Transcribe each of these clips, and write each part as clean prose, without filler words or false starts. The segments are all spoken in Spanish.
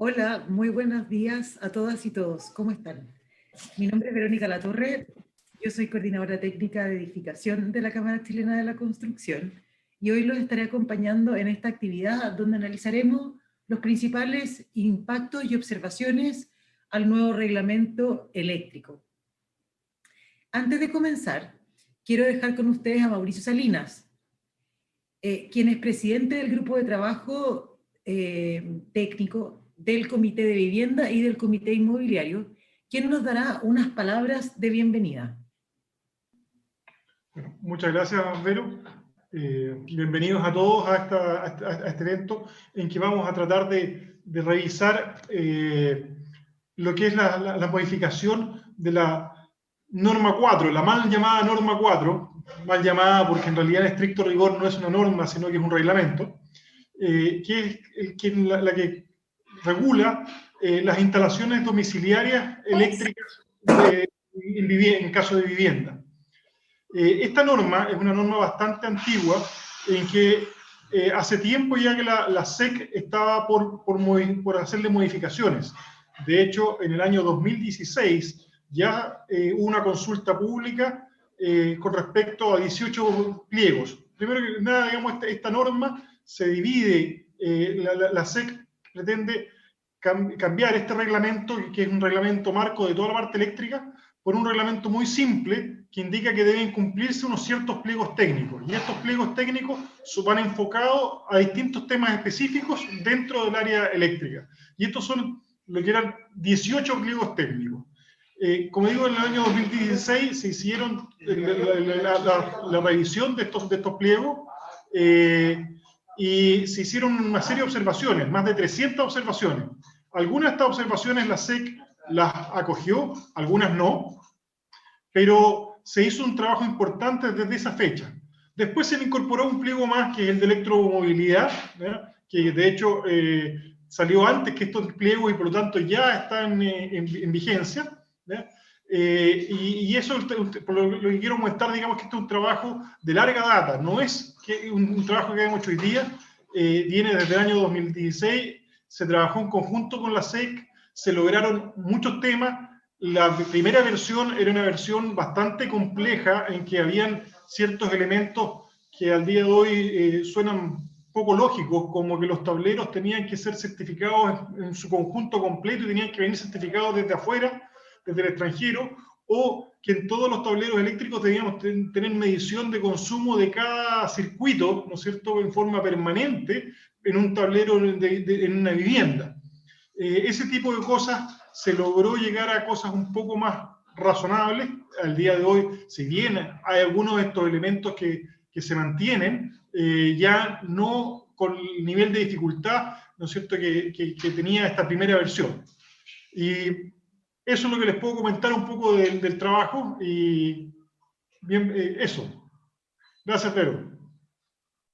Hola, muy buenos días a todas y todos. ¿Cómo están? Mi nombre es Verónica Latorre. Yo soy coordinadora técnica de edificación de la Cámara Chilena de la Construcción y hoy los estaré acompañando en esta actividad donde analizaremos los principales impactos y observaciones al nuevo reglamento eléctrico. Antes de comenzar, quiero dejar con ustedes a Mauricio Salinas, quien es presidente del grupo de trabajo técnico del Comité de Vivienda y del Comité Inmobiliario, quien nos dará unas palabras de bienvenida. Muchas gracias, Vero. Bienvenidos a todos a este evento en que vamos a tratar de revisar lo que es la modificación de la norma 4, la mal llamada norma 4, mal llamada porque en realidad en estricto rigor no es una norma, sino que es un reglamento, que es la que regula las instalaciones domiciliarias eléctricas en caso de vivienda. Esta norma es una norma bastante antigua en que hace tiempo ya que la SEC estaba por hacerle modificaciones. De hecho, en el año 2016 ya hubo una consulta pública con respecto a 18 pliegos. Primero que nada, digamos, esta norma se divide, la SEC pretende cambiar este reglamento, que es un reglamento marco de toda la parte eléctrica, por un reglamento muy simple que indica que deben cumplirse unos ciertos pliegos técnicos. Y estos pliegos técnicos van enfocados a distintos temas específicos dentro del área eléctrica. Y estos son lo que eran 18 pliegos técnicos. Como digo, en el año 2016 se hicieron la revisión de estos pliegos y se hicieron una serie de observaciones, más de 300 observaciones. Algunas de estas observaciones la SEC las acogió, algunas no, pero se hizo un trabajo importante desde esa fecha. Después se le incorporó un pliego más, que es el de electromovilidad, ¿verdad? Que de hecho salió antes que estos pliegos y por lo tanto ya están en vigencia, ¿verdad? Y eso, por lo que quiero comentar, digamos que este es un trabajo de larga data, no es un trabajo que hemos hecho hoy día, viene desde el año 2016, se trabajó en conjunto con la SEC, se lograron muchos temas. La primera versión era una versión bastante compleja en que habían ciertos elementos que al día de hoy suenan poco lógicos, como que los tableros tenían que ser certificados en su conjunto completo y tenían que venir certificados desde afuera, desde el extranjero, o que en todos los tableros eléctricos teníamos que tener medición de consumo de cada circuito, ¿no es cierto?, en forma permanente en un tablero en una vivienda. Ese tipo de cosas se logró llegar a cosas un poco más razonables. Al día de hoy, si bien hay algunos de estos elementos que se mantienen, ya no con el nivel de dificultad, ¿no es cierto?, que tenía esta primera versión. Y eso es lo que les puedo comentar un poco del trabajo y bien, eso. Gracias, Pedro.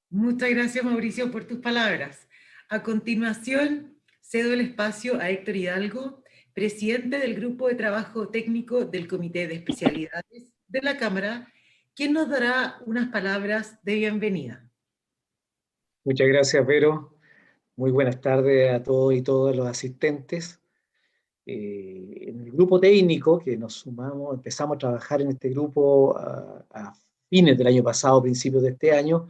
Muchas gracias, Mauricio, por tus palabras. A continuación, cedo el espacio a Héctor Hidalgo, presidente del Grupo de Trabajo Técnico del Comité de Especialidades de la Cámara, quien nos dará unas palabras de bienvenida. Muchas gracias, Vero. Muy buenas tardes a todos y todas los asistentes. En el grupo técnico que nos sumamos, empezamos a trabajar en este grupo a fines del año pasado, principios de este año.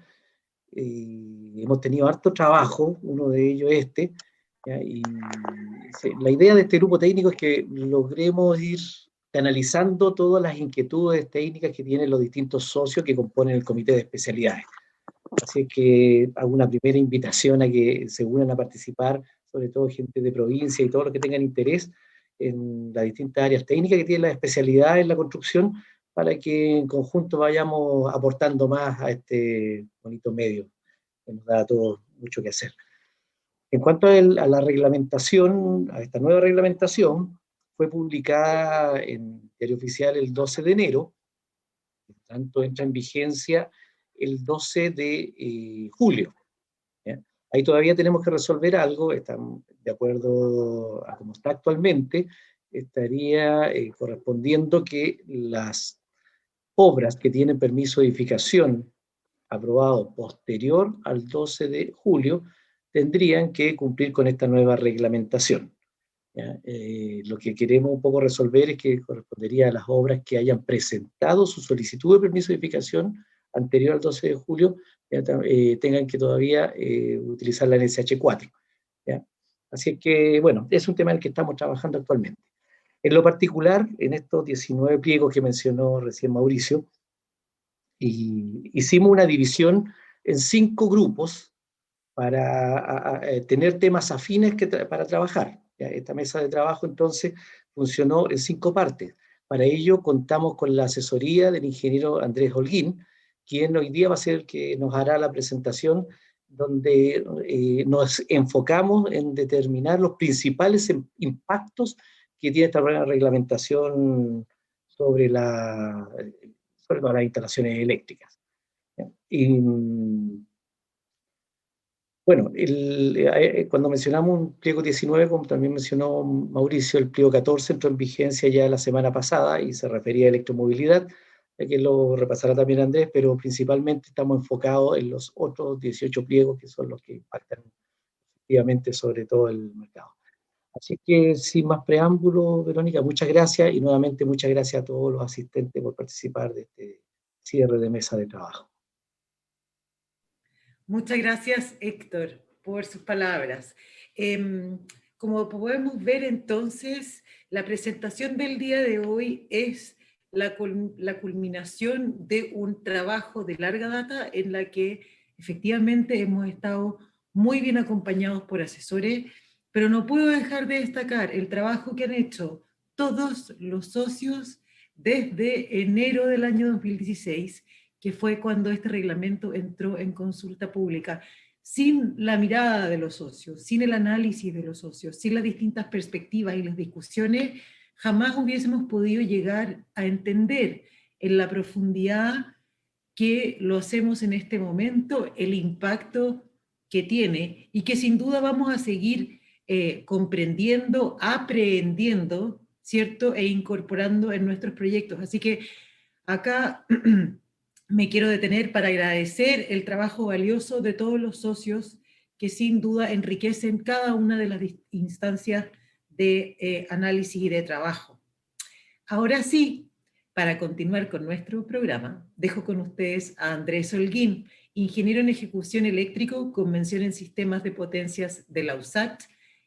Hemos tenido harto trabajo, uno de ellos ¿ya? Y la idea de este grupo técnico es que logremos ir analizando todas las inquietudes técnicas que tienen los distintos socios que componen el comité de especialidades. Así que hago una primera invitación a que se unan a participar, sobre todo gente de provincia y todos los que tengan interés en las distintas áreas técnicas que tienen las especialidades en la construcción, para que en conjunto vayamos aportando más a este bonito medio que nos da a todos mucho que hacer. En cuanto a la reglamentación, a esta nueva reglamentación, fue publicada en Diario Oficial el 12 de enero, por tanto entra en vigencia el 12 de julio. ¿Ya? Ahí todavía tenemos que resolver algo, están de acuerdo a cómo está actualmente, estaría correspondiendo que las obras que tienen permiso de edificación aprobado posterior al 12 de julio tendrían que cumplir con esta nueva reglamentación. ¿Ya? Lo que queremos un poco resolver es que correspondería a las obras que hayan presentado su solicitud de permiso de edificación anterior al 12 de julio, ya, tengan que todavía utilizar la NSH4. ¿Ya? Así que, bueno, es un tema en el que estamos trabajando actualmente. En lo particular, en estos 19 pliegos que mencionó recién Mauricio, hicimos una división en 5 grupos para tener temas afines para trabajar. ¿Ya? Esta mesa de trabajo entonces funcionó en 5 partes. Para ello contamos con la asesoría del ingeniero Andrés Holguín, quien hoy día va a ser el que nos hará la presentación, donde nos enfocamos en determinar los principales impactos que tiene esta nueva reglamentación sobre las instalaciones eléctricas. Y bueno, cuando mencionamos un pliego 19, como también mencionó Mauricio, el pliego 14 entró en vigencia ya la semana pasada y se refería a electromovilidad, que lo repasará también Andrés, pero principalmente estamos enfocados en los otros 18 pliegos que son los que impactan efectivamente sobre todo el mercado. Así que sin más preámbulo, Verónica, muchas gracias y nuevamente muchas gracias a todos los asistentes por participar de este cierre de mesa de trabajo. Muchas gracias, Héctor, por sus palabras. Como podemos ver entonces, la presentación del día de hoy es la culminación de un trabajo de larga data en la que efectivamente hemos estado muy bien acompañados por asesores, pero no puedo dejar de destacar el trabajo que han hecho todos los socios desde enero del año 2016, que fue cuando este reglamento entró en consulta pública. Sin la mirada de los socios, sin el análisis de los socios, sin las distintas perspectivas y las discusiones, jamás hubiésemos podido llegar a entender en la profundidad que lo hacemos en este momento, el impacto que tiene y que sin duda vamos a seguir comprendiendo, aprehendiendo, ¿cierto? E incorporando en nuestros proyectos. Así que acá me quiero detener para agradecer el trabajo valioso de todos los socios que sin duda enriquecen cada una de las instancias de análisis y de trabajo. Ahora sí, para continuar con nuestro programa, dejo con ustedes a Andrés Holguín, ingeniero en ejecución eléctrico con mención en sistemas de potencias de la USACH,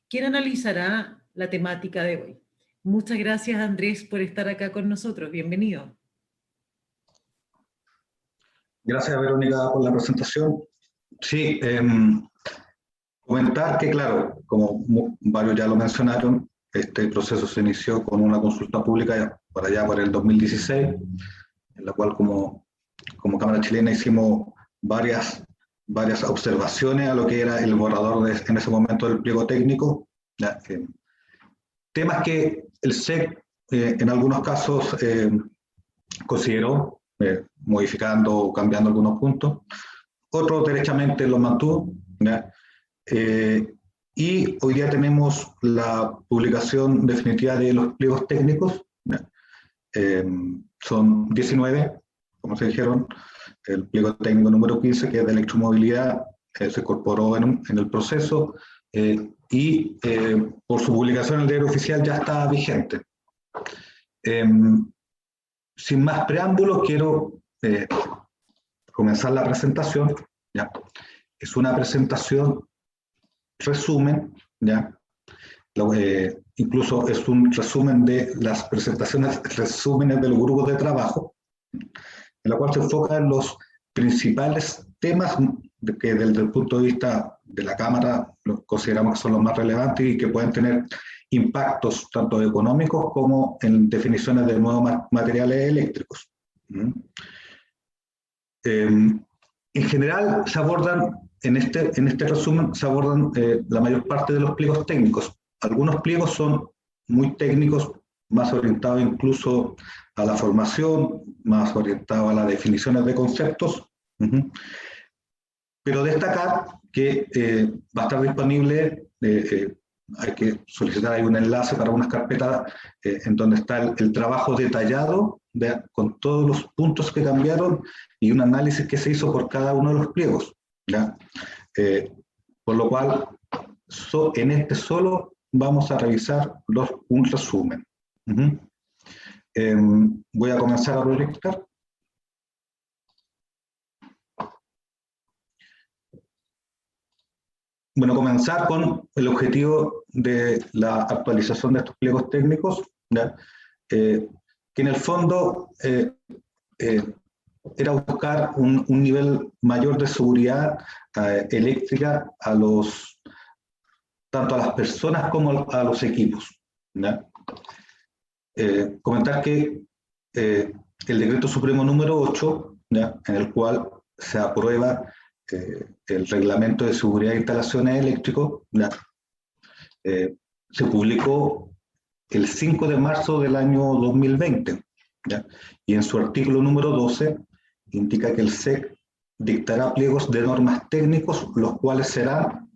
quien analizará la temática de hoy. Muchas gracias, Andrés, por estar acá con nosotros. Bienvenido. Gracias, Verónica, por la presentación. Sí, comentar que, claro, como varios ya lo mencionaron, este proceso se inició con una consulta pública por allá por el 2016, en la cual como Cámara Chilena hicimos varias observaciones a lo que era el borrador en ese momento del pliego técnico, ¿ya? Temas que el SEC en algunos casos consideró, modificando o cambiando algunos puntos, otros derechamente los mantuvo, ¿ya? Y hoy día tenemos la publicación definitiva de los pliegos técnicos, ¿ya? Son 19, como se dijeron. El pliego técnico número 15, que es de electromovilidad, se incorporó en el proceso y por su publicación en el diario oficial ya está vigente. Sin más preámbulos, quiero comenzar la presentación, ¿ya? Es una presentación resumen, ¿ya? Incluso es un resumen de las presentaciones, resúmenes de los grupos de trabajo, en la cual se enfoca en los principales temas que desde el punto de vista de la Cámara consideramos que son los más relevantes y que pueden tener impactos tanto económicos como en definiciones de nuevos materiales eléctricos. En general se abordan, en este resumen se abordan la mayor parte de los pliegos técnicos. Algunos pliegos son muy técnicos, más orientados incluso a la formación, más orientados a las definiciones de conceptos. Pero destacar que va a estar disponible, hay que solicitar ahí un enlace para unas carpetas en donde está el trabajo detallado con todos los puntos que cambiaron y un análisis que se hizo por cada uno de los pliegos, ¿ya? Por lo cual, en este solo vamos a revisar un resumen. Voy a comenzar a proyectar. Bueno, comenzar con el objetivo de la actualización de estos pliegos técnicos, ¿ya? Que en el fondo era buscar un nivel mayor de seguridad eléctrica tanto a las personas como a los equipos, ¿ya? Comentar que el decreto supremo número 8, ¿ya? En el cual se aprueba el reglamento de seguridad de instalaciones eléctricas, ¿ya? Se publicó el 5 de marzo del año 2020, ¿ya? Y en su artículo número 12 indica que el SEC dictará pliegos de normas técnicos, los cuales serán,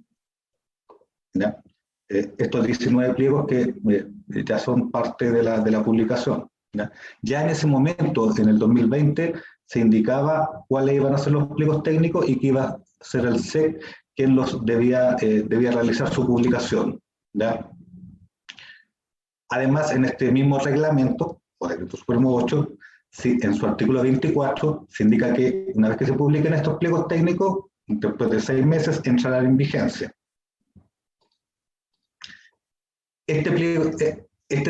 ¿ya? Estos 19 pliegos que ya son parte de la publicación, ¿ya? Ya en ese momento, en el 2020, se indicaba cuáles iban a ser los pliegos técnicos y que iba a ser el SEC quien los debía realizar su publicación, ¿ya? Además, en este mismo reglamento, o decreto supremo 8, en su artículo 24, se indica que una vez que se publiquen estos pliegos técnicos, después de 6 meses, entrarán en vigencia. Este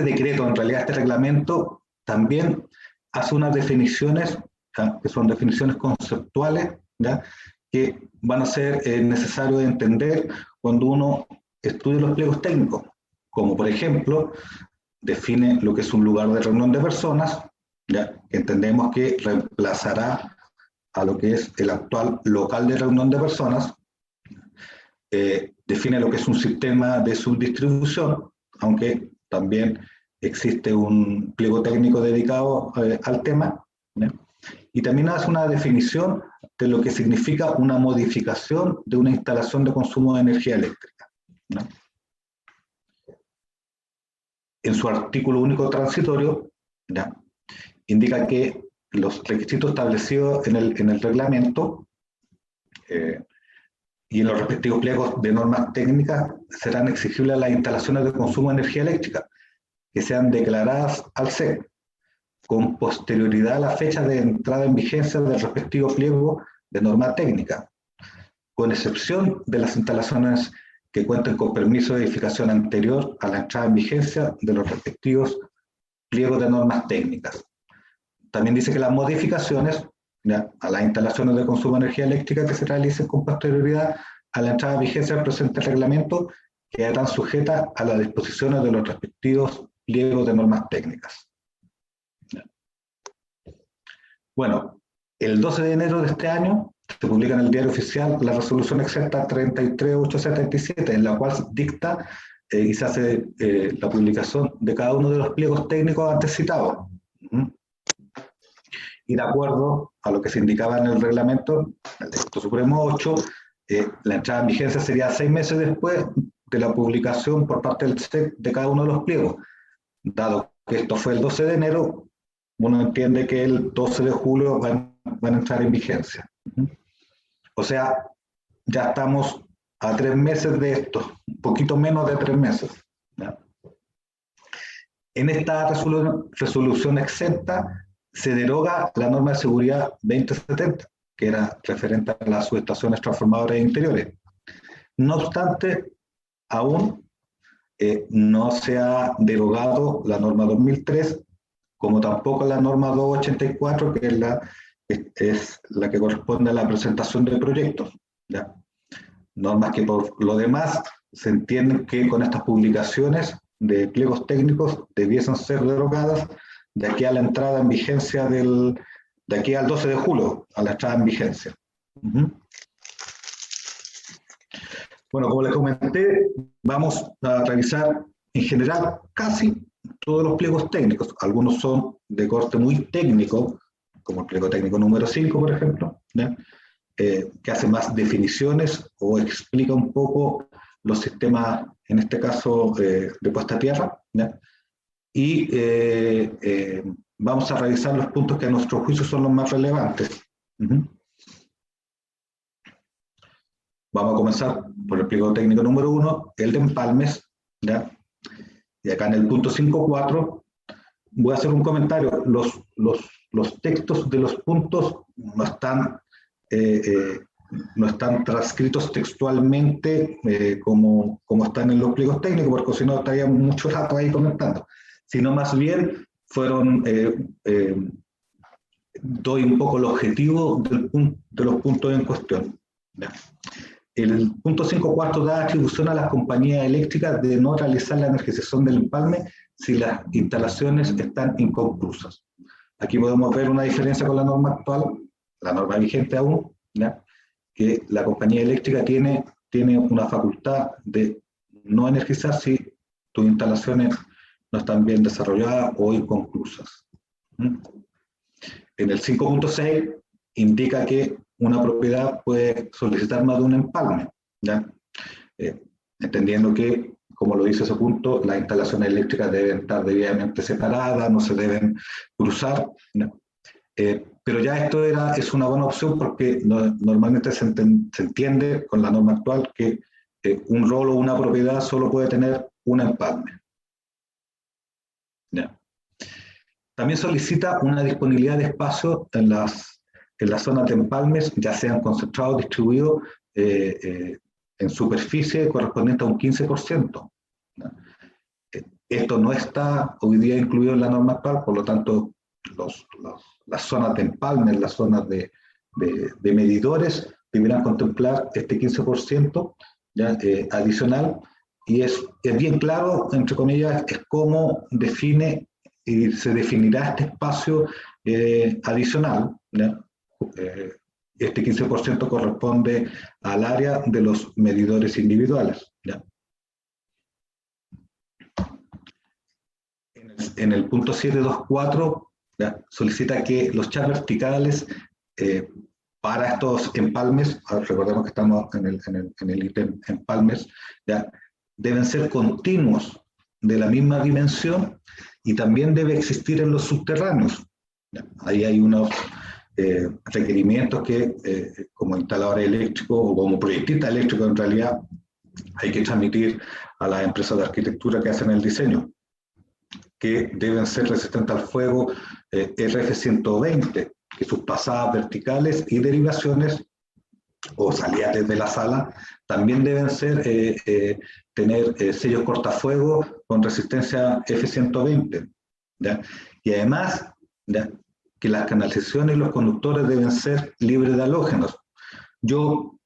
decreto, en realidad este reglamento, también hace unas definiciones, ¿ya? Que son definiciones conceptuales, ¿ya? Que van a ser necesarios de entender cuando uno estudie los pliegos técnicos, como por ejemplo, define lo que es un lugar de reunión de personas, ¿ya? Que entendemos que reemplazará a lo que es el actual local de reunión de personas. Define lo que es un sistema de subdistribución, aunque también existe un pliego técnico dedicado al tema, ¿ya? Y también hace una definición de lo que significa una modificación de una instalación de consumo de energía eléctrica, ¿no? En su artículo único transitorio, ¿ya? Indica que los requisitos establecidos en el reglamento y en los respectivos pliegos de normas técnicas serán exigibles a las instalaciones de consumo de energía eléctrica que sean declaradas al SEC con posterioridad a la fecha de entrada en vigencia del respectivo pliego de norma técnica, con excepción de las instalaciones que cuenten con permiso de edificación anterior a la entrada en vigencia de los respectivos pliegos de normas técnicas. También dice que las modificaciones, ¿ya?, a las instalaciones de consumo de energía eléctrica que se realicen con posterioridad a la entrada en vigencia del presente reglamento quedarán sujetas a las disposiciones de los respectivos pliegos de normas técnicas. Bueno, el 12 de enero de este año se publica en el Diario Oficial la resolución exenta 33877, en la cual dicta y se hace la publicación de cada uno de los pliegos técnicos antes citados. Y de acuerdo a lo que se indicaba en el reglamento, el decreto supremo 8, la entrada en vigencia sería 6 meses después de la publicación por parte del SEC de cada uno de los pliegos. Dado que esto fue el 12 de enero, uno entiende que el 12 de julio van a entrar en vigencia. O sea, ya estamos a 3 meses de esto, un poquito menos de 3 meses, ¿ya? En esta resolución exenta se deroga la norma de seguridad 2070, que era referente a las subestaciones transformadoras interiores. No obstante, aún no se ha derogado la norma 2003, como tampoco la norma 284, que es la que corresponde a la presentación de proyectos, ¿ya? Normas que por lo demás se entienden que con estas publicaciones de pliegos técnicos debiesen ser derogadas de aquí a la entrada en vigencia de aquí al 12 de julio, a la entrada en vigencia. Bueno, como les comenté, vamos a revisar en general casi todos los pliegos técnicos. Algunos son de corte muy técnico, como el pliego técnico número 5, por ejemplo, ¿ya? Que hace más definiciones o explica un poco los sistemas, en este caso, de puesta a tierra, ¿ya? Y vamos a revisar los puntos que a nuestro juicio son los más relevantes. Vamos a comenzar por el pliego técnico número 1, el de empalmes, ¿ya? Y acá en el punto 5.4 voy a hacer un comentario. Los textos de los puntos no están transcritos textualmente como están en los pliegos técnicos, porque si no estaría mucho rato ahí comentando, sino más bien fueron, doy un poco el objetivo de los puntos en cuestión, ¿ya? El punto 5.4 da atribución a las compañías eléctricas de no realizar la energización del empalme si las instalaciones están inconclusas. Aquí podemos ver una diferencia con la norma actual, la norma vigente aún, ¿ya? Que la compañía eléctrica tiene una facultad de no energizar si tus instalaciones no están bien desarrolladas o inconclusas. En el 5.6 indica que una propiedad puede solicitar más de un empalme, ¿ya? Entendiendo que, como lo dice ese punto, las instalaciones eléctricas deben estar debidamente separadas, no se deben cruzar, ¿no? Pero ya esto es una buena opción porque normalmente se entiende con la norma actual que un rol o una propiedad solo puede tener un empalme, ¿ya? También solicita una disponibilidad de espacio en las zonas de empalmes, ya sean concentrados o distribuidos en superficie correspondiente a un 15%. ¿No? Esto no está hoy día incluido en la norma actual, por lo tanto, las zonas de empalmes, las zonas de medidores, deberán contemplar este 15% ¿ya? Adicional, y es bien claro, entre comillas, es cómo define y se definirá este espacio adicional, ¿ya? Este 15% corresponde al área de los medidores individuales, ¿ya? En el punto 7.2.4 solicita que los chats verticales para estos empalmes, recordemos que estamos en el ítem empalmes, ¿ya? Deben ser continuos de la misma dimensión y también debe existir en los subterráneos. ¿Ya? Ahí hay unos requerimientos que como instalador eléctrico o como proyectista eléctrico en realidad hay que transmitir a las empresas de arquitectura que hacen el diseño, que deben ser resistentes al fuego RF120, que sus pasadas verticales y derivaciones o salidas desde la sala también deben ser tener sellos cortafuegos con resistencia F120, ¿ya? Y además, ¿ya? Que las canalizaciones y los conductores deben ser libres de halógenos. Todo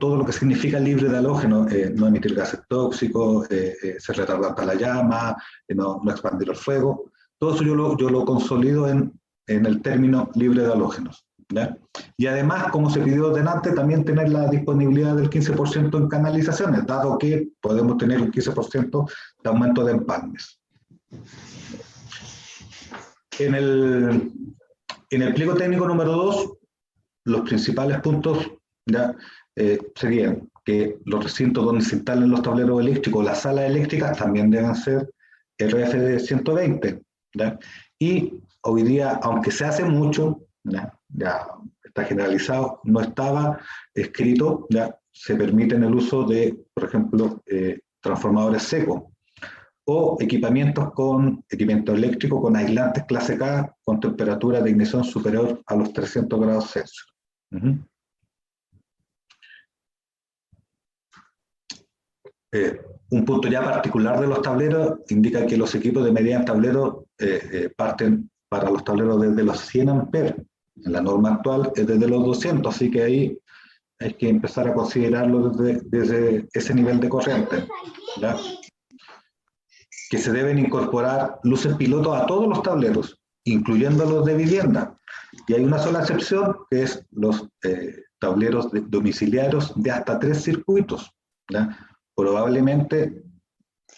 lo que significa libre de halógenos, no emitir gases tóxicos, ser retardante a la llama, no expandir el fuego, todo eso yo lo consolido en el término libre de halógenos, ¿ya? Y además, como se pidió delante, también tener la disponibilidad del 15% en canalizaciones, dado que podemos tener un 15% de aumento de empalmes. En el pliego técnico número 2, los principales puntos ¿ya? Serían que los recintos donde se instalen los tableros eléctricos, las salas eléctricas, también deben ser RF120, ¿ya? Y hoy día, aunque se hace mucho, ya está generalizado, no estaba escrito, ya se permite el uso de, por ejemplo, transformadores secos o equipamiento eléctrico con aislantes clase K con temperatura de ignición superior a los 300 grados Celsius. Un punto ya particular de los tableros indica que los equipos de medida en tablero parten para los tableros desde los 100 amperes. En la norma actual es desde los 200, así que ahí hay que empezar a considerarlo desde ese nivel de corriente, ¿ya? Que se deben incorporar luces piloto a todos los tableros, incluyendo los de vivienda. Y hay una sola excepción, que es los tableros domiciliarios de hasta 3 circuitos, ¿ya? Probablemente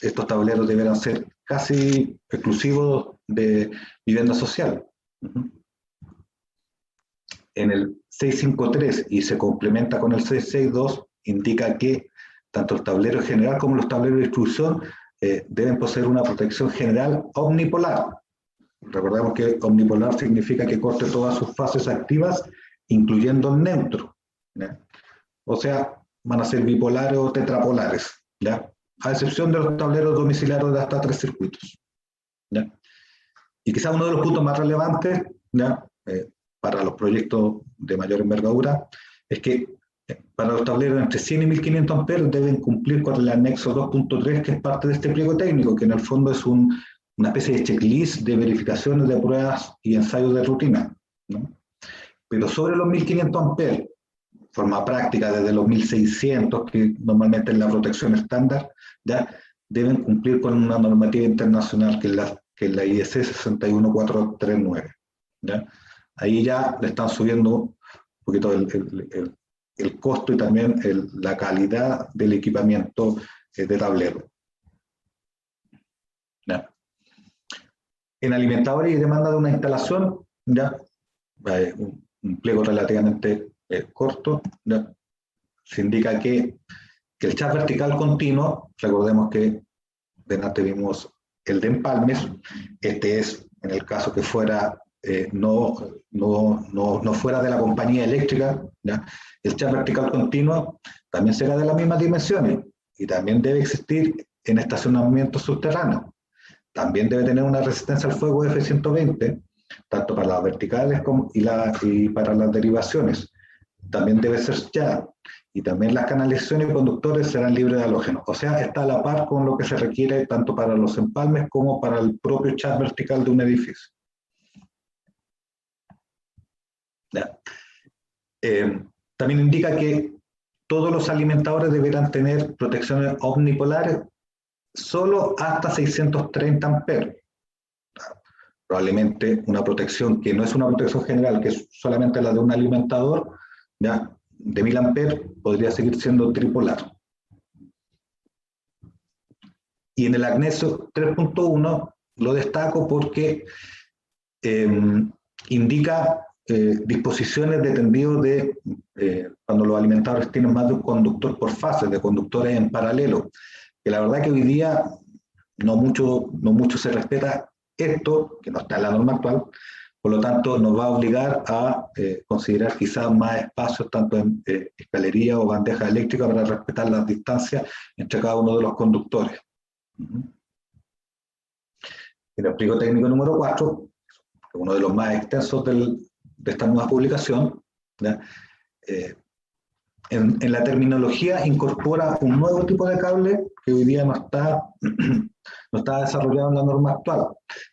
estos tableros deberán ser casi exclusivos de vivienda social. En el 653, y se complementa con el 662, indica que tanto el tablero general como los tableros de distribución deben poseer una protección general omnipolar. Recordemos que omnipolar significa que corte todas sus fases activas incluyendo el neutro, ¿ya? O sea, van a ser bipolares o tetrapolares, ¿ya? A excepción de los tableros domiciliarios de hasta 3 circuitos, ¿ya? Y quizá uno de los puntos más relevantes, ¿ya? Para los proyectos de mayor envergadura es que para los tableros entre 100 y 1500 amperes deben cumplir con el anexo 2.3, que es parte de este pliego técnico, que en el fondo es una especie de checklist de verificaciones de pruebas y ensayos de rutina, ¿no? Pero sobre los 1500 amperes, forma práctica desde los 1600, que normalmente es la protección estándar, ya deben cumplir con una normativa internacional que es la IEC 61439, ¿ya? Ahí ya le están subiendo un poquito el costo y también la calidad del equipamiento de tablero, ¿ya? En alimentadores y demanda de una instalación, ya un pliego relativamente corto, ¿ya? Se indica que el chat vertical continuo, recordemos que delante vimos el de empalmes, este es en el caso que fuera no fuera de la compañía eléctrica, ¿ya? El chat vertical continuo también será de las mismas dimensiones y también debe existir en estacionamientos subterráneos. También debe tener una resistencia al fuego F120, tanto para las verticales y para las derivaciones. También debe ser ya, y también las canalizaciones y conductores serán libres de halógeno. O sea, está a la par con lo que se requiere tanto para los empalmes como para el propio chat vertical de un edificio. ¿Ya? También indica que todos los alimentadores deberán tener protecciones omnipolares solo hasta 630 amperes. Probablemente una protección que no es una protección general, que es solamente la de un alimentador, ¿ya? De 1000 amperes, podría seguir siendo tripolar. Y en el anexo 3.1 lo destaco porque indica disposiciones de tendido de cuando los alimentadores tienen más de un conductor por fase, de conductores en paralelo, que la verdad que hoy día no mucho se respeta esto, que no está en la norma actual. Por lo tanto, nos va a obligar a considerar quizás más espacios, tanto en escalería o bandeja eléctrica, para respetar las distancias entre cada uno de los conductores. En el pliego técnico número 4, uno de los más extensos de esta nueva publicación, ¿ya? En la terminología incorpora un nuevo tipo de cable que hoy día no está desarrollado en la norma actual,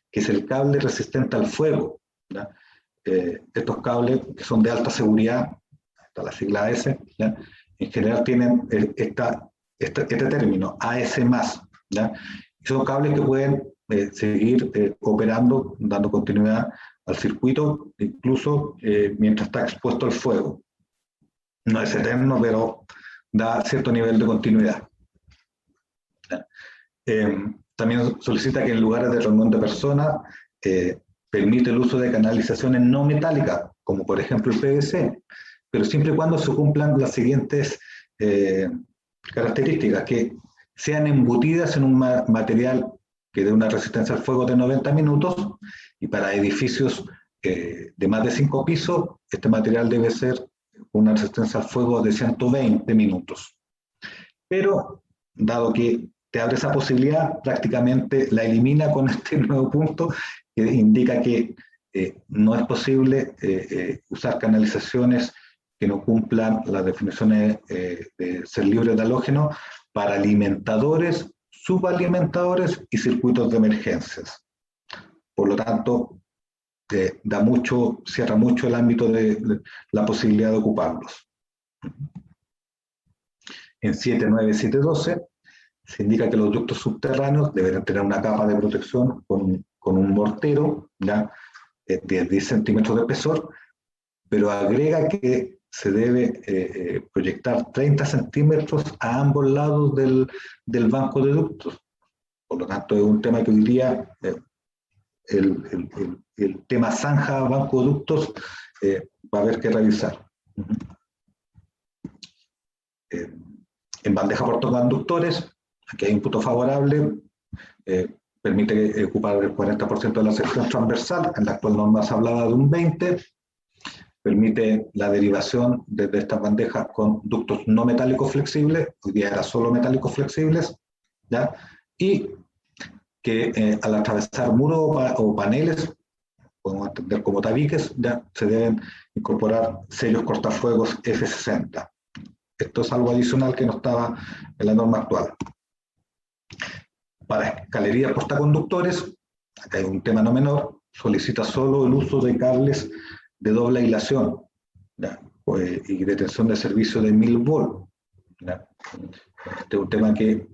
que es el cable resistente al fuego, ¿ya? Estos cables que son de alta seguridad, hasta la sigla AS, ¿ya? En general tienen este término, AS+, ¿ya? Y son cables que pueden seguir operando, dando continuidad al circuito, incluso mientras está expuesto al fuego. No es eterno, pero da cierto nivel de continuidad. También solicita que en lugares de reunión de personas permite el uso de canalizaciones no metálicas, como por ejemplo el PVC, pero siempre y cuando se cumplan las siguientes características, que sean embutidas en un material que dé una resistencia al fuego de 90 minutos, y para edificios de más de 5 pisos, este material debe ser una resistencia al fuego de 120 minutos. Pero, dado que te abre esa posibilidad, prácticamente la elimina con este nuevo punto, que indica que no es posible usar canalizaciones que no cumplan las definiciones de ser libres de halógeno para alimentadores, subalimentadores y circuitos de emergencias. Por lo tanto, cierra mucho el ámbito de la posibilidad de ocuparlos. En 7.9.7.12 se indica que los ductos subterráneos deberán tener una capa de protección con un mortero, ¿ya? De 10 centímetros de espesor, pero agrega que se debe proyectar 30 centímetros a ambos lados del banco de ductos. Por lo tanto, es un tema que hoy día el tema zanja, banco de ductos, va a haber que revisar. En bandeja portoconductores, aquí hay un punto favorable, permite ocupar el 40% de la sección transversal, en la actual norma se hablaba de un 20%, permite la derivación desde estas bandejas con ductos no metálicos flexibles, hoy día era solo metálicos flexibles, ¿ya? Y que al atravesar muros o paneles, podemos entender como tabiques, ya se deben incorporar sellos cortafuegos F60. Esto es algo adicional que no estaba en la norma actual. Para escalerías portaconductores, acá hay un tema no menor, solicita solo el uso de cables de doble aislación, ¿ya? Y de tensión de servicio de 1000 volts. ¿Ya? Este es un tema que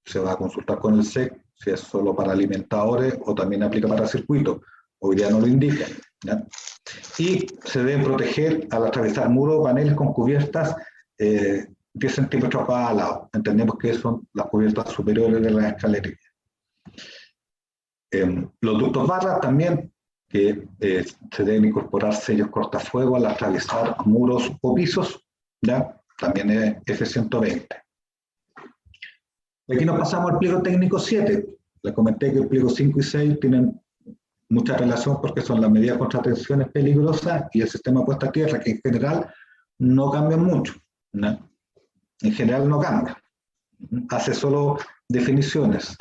se va a consultar con el SEC, si es solo para alimentadores o también aplica para circuitos. Hoy día no lo indica, ¿ya? Y se deben proteger al atravesar muros o paneles con cubiertas 10 centímetros cada lado. Entendemos que son las cubiertas superiores de las escaleras. Los ductos barras también, que se deben incorporar sellos cortafuegos al atravesar muros o pisos, ¿ya? También es F120. Aquí nos pasamos al pliego técnico 7. Les comenté que el pliego 5 y 6 tienen mucha relación porque son las medidas contra tensiones peligrosas y el sistema puesta a tierra, que en general no cambian mucho, ¿no? En general no cambia. Hace solo definiciones.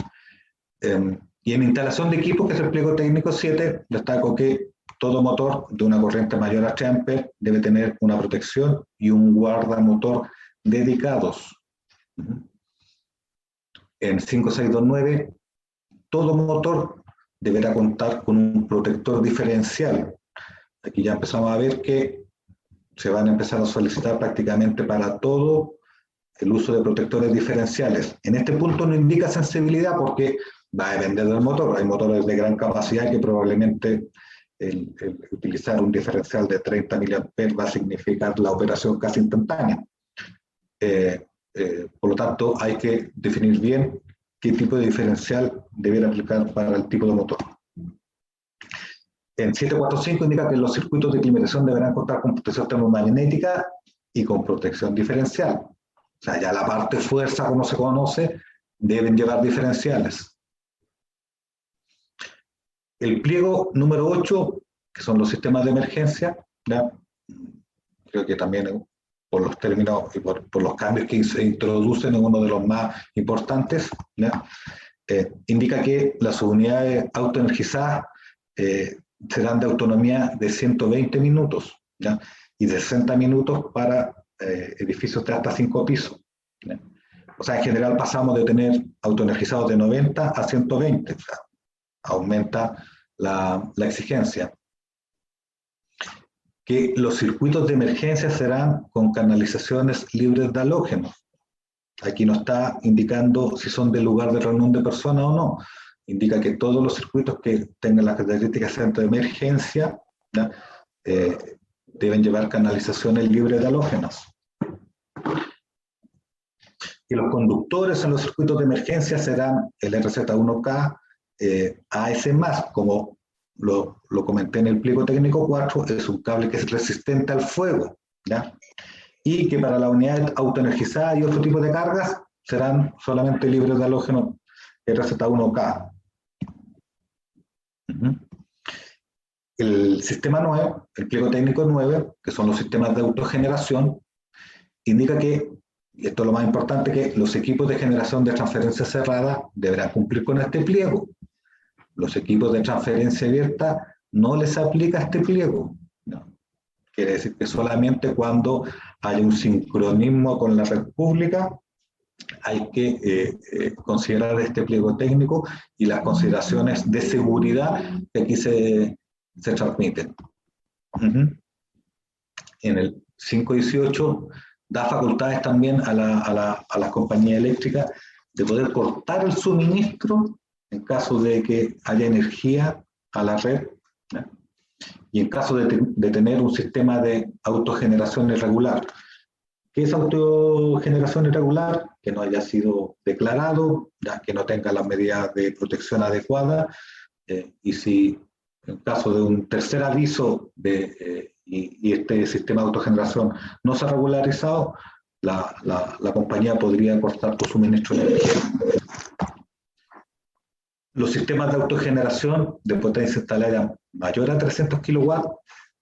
Y en instalación de equipos, que es el pliego técnico 7, destaco que todo motor de una corriente mayor a 3 amperes debe tener una protección y un guardamotor dedicados. En 5629, todo motor deberá contar con un protector diferencial. Aquí ya empezamos a ver que se van a empezar a solicitar prácticamente para todo el uso de protectores diferenciales. En este punto no indica sensibilidad porque va a depender del motor. Hay motores de gran capacidad que probablemente el utilizar un diferencial de 30 mA va a significar la operación casi instantánea. Por lo tanto, hay que definir bien qué tipo de diferencial debiera aplicar para el tipo de motor. En 745 indica que los circuitos de climatización deberán contar con protección termomagnética y con protección diferencial. O sea, ya la parte fuerza, como se conoce, deben llevar diferenciales. El pliego número 8, que son los sistemas de emergencia, ¿ya? Creo que también por los términos y por los cambios que se introducen en uno de los más importantes, ¿ya? Indica que las unidades autoenergizadas serán de autonomía de 120 minutos, ¿ya? Y de 60 minutos para edificios de hasta 5 pisos, ¿ya? O sea, en general pasamos de tener autoenergizados de 90 a 120, o sea, aumenta la exigencia. Que los circuitos de emergencia serán con canalizaciones libres de halógenos. Aquí no está indicando si son del lugar de reunión de personas o no. Indica que todos los circuitos que tengan las características de centro de emergencia, ¿ya? Deben llevar canalizaciones libres de halógenos. Y los conductores en los circuitos de emergencia serán el RZ1K, AS+, como lo comenté en el pliego técnico 4, es un cable que es resistente al fuego, ¿ya? Y que para la unidad autoenergizada y otro tipo de cargas serán solamente libres de halógeno RZ1K. El sistema 9, el pliego técnico 9, que son los sistemas de autogeneración, indica que, y esto es lo más importante, que los equipos de generación de transferencia cerrada deberán cumplir con este pliego. Los equipos de transferencia abierta no les aplica este pliego, ¿no? Quiere decir que solamente cuando hay un sincronismo con la red pública hay que considerar este pliego técnico y las consideraciones de seguridad que aquí se transmiten. En el 518 da facultades también a la compañía eléctrica de poder cortar el suministro en caso de que haya energía a la red, ¿no? Y en caso de tener un sistema de autogeneración irregular. ¿Qué es autogeneración irregular? Que no haya sido declarado, ya que no tenga las medidas de protección adecuadas, y si en caso de un tercer aviso y este sistema de autogeneración no se ha regularizado, la compañía podría cortar tu suministro de energía. Los sistemas de autogeneración de potencia instalada mayor a 300 kW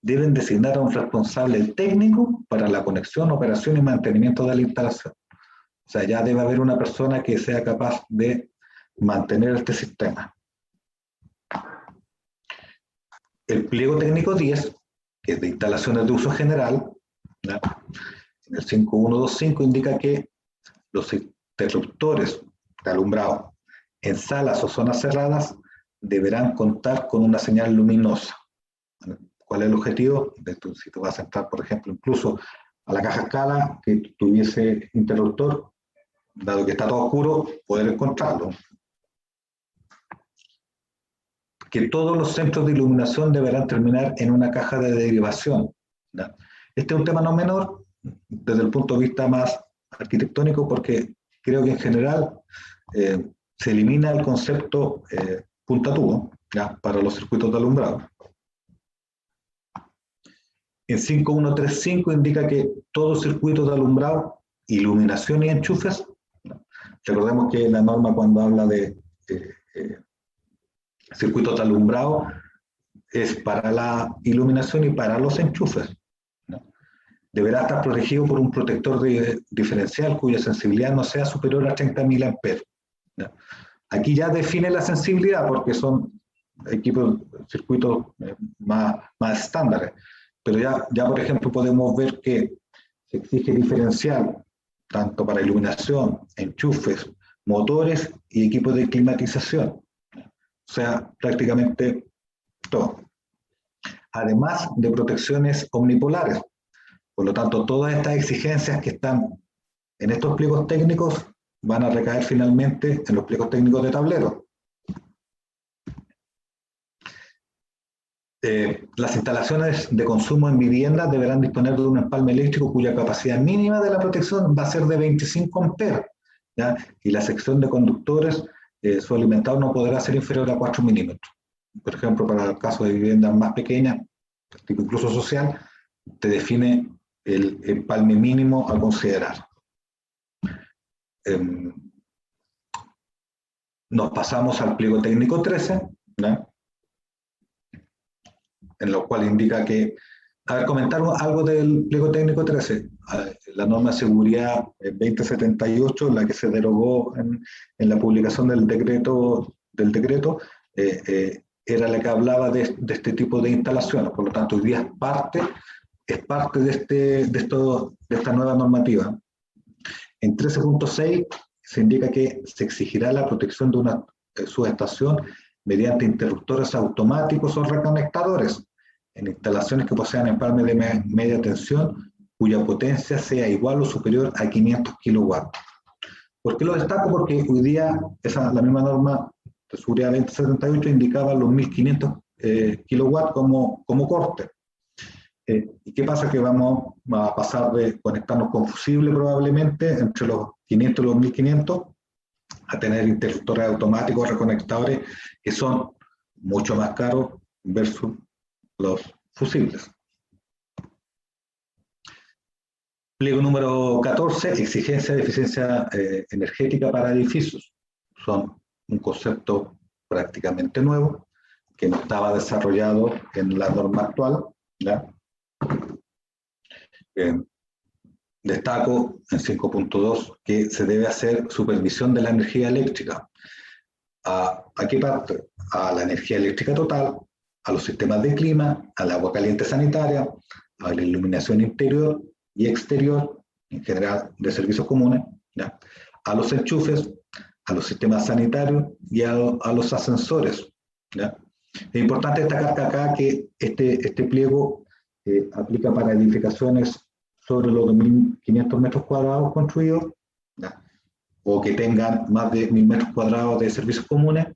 deben designar a un responsable técnico para la conexión, operación y mantenimiento de la instalación. O sea, ya debe haber una persona que sea capaz de mantener este sistema. El pliego técnico 10, que es de instalaciones de uso general, ¿ya? En el 5125 indica que los interruptores de alumbrado en salas o zonas cerradas deberán contar con una señal luminosa. ¿Cuál es el objetivo? Si tú vas a entrar, por ejemplo, incluso a la caja escala que tuviese interruptor, dado que está todo oscuro, poder encontrarlo. Que todos los centros de iluminación deberán terminar en una caja de derivación, ¿no? Este es un tema no menor desde el punto de vista más arquitectónico, porque creo que en general se elimina el concepto punta-tubo, ¿ya? Para los circuitos de alumbrado. En 5135 indica que todo circuito de alumbrado, iluminación y enchufes, ¿no? Recordemos que la norma, cuando habla de circuitos de alumbrado, es para la iluminación y para los enchufes, ¿no? Deberá estar protegido por un protector diferencial cuya sensibilidad no sea superior a 30.000 amperes, ¿no? Aquí ya define la sensibilidad porque son equipos, circuitos más estándares, pero ya por ejemplo podemos ver que se exige diferencial tanto para iluminación, enchufes, motores y equipos de climatización. O sea, prácticamente todo. Además de protecciones omnipolares. Por lo tanto, todas estas exigencias que están en estos pliegos técnicos van a recaer finalmente en los pliegos técnicos de tablero. Las instalaciones de consumo en viviendas deberán disponer de un empalme eléctrico cuya capacidad mínima de la protección va a ser de 25 amperes, ¿ya? Y la sección de conductores, su alimentador no podrá ser inferior a 4 milímetros. Por ejemplo, para el caso de viviendas más pequeñas, tipo incluso social, te define el empalme mínimo a considerar. Nos pasamos al pliego técnico 13, ¿no? En lo cual indica que, a ver, comentar algo del pliego técnico 13, la norma de seguridad 2078, la que se derogó en la publicación del decreto, era la que hablaba de este tipo de instalaciones. Por lo tanto, hoy día es parte de esta nueva normativa. En 13.6 se indica que se exigirá la protección de una subestación mediante interruptores automáticos o reconectadores en instalaciones que posean empalme de media tensión cuya potencia sea igual o superior a 500 kilowatts. ¿Por qué lo destaco? Porque hoy día la misma norma de seguridad 2078 indicaba los 1500 kilowatts como corte. ¿Y qué pasa? Que vamos a pasar de conectarnos con fusible probablemente entre los 500 y los 1500 a tener interruptores automáticos reconectadores que son mucho más caros versus los fusibles. Pliego número 14, exigencia de eficiencia energética para edificios. Son un concepto prácticamente nuevo que no estaba desarrollado en la norma actual, ¿ya? Destaco en 5.2 que se debe hacer supervisión de la energía eléctrica. ¿A qué parte? A la energía eléctrica total, a los sistemas de clima, al agua caliente sanitaria, a la iluminación interior y exterior, en general de servicios comunes, ¿ya? A los enchufes, a los sistemas sanitarios y a los ascensores, ¿ya? Es importante destacar acá que este pliego aplica para edificaciones sobre los 2.500 metros cuadrados construidos, ¿ya? O que tengan más de 1.000 metros cuadrados de servicios comunes,